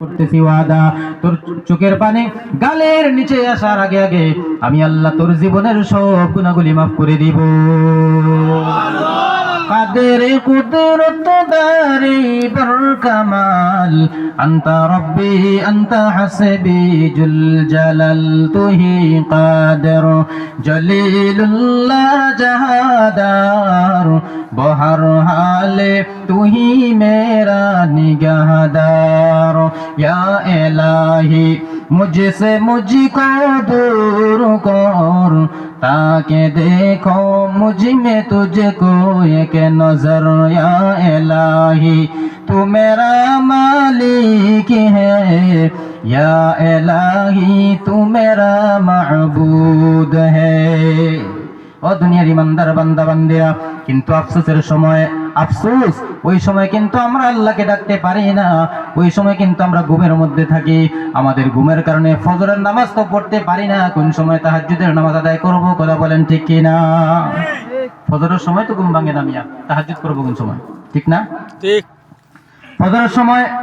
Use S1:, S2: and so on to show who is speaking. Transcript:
S1: করতেছি ওয়াদা, তোর চোখের পানি গালের নিচে আসার আগে আগে আমি আল্লাহ তোর জীবনের সব গুনাহগুলি মাফ করে দিব। কাদের কুদরত দারি বর কামাল আনতা রব্বি আনতা হাসবি জুল জালাল তুহি কাদের জলিলুল্লাহ জাহাদার বহর হালে তুহি মেরা নিগাহদার या इलाही मुझसे मुझको दूर कर ताकि देखो मुझ में तुझको एक नजर या इलाही तू मेरा मालिक है या इलाही तू मेरा माबूद है। ও দুনিয়ার ইমানদার বান্দা বান্দিরা, কিন্তু আফসোসের সময় আফসোস ওই সময় কিন্তু আমরা আল্লাহকে ডাকতে পারি না। ওই সময় কিন্তু আমরা ঘুমের মধ্যে থাকি। আমাদের ঘুমের কারণে ফজরের নামাজ তো পড়তে পারি না। কোন সময় তাহাজ্জুদের নামাজ আদায় করব? কথা বলেন ঠিক কি না? ফজরের সময় তো ঘুম ভাঙে না মিয়া, তাহাজ্জুদ করব কোন সময়? ঠিক না?
S2: ঠিক।
S1: ফজরের সময়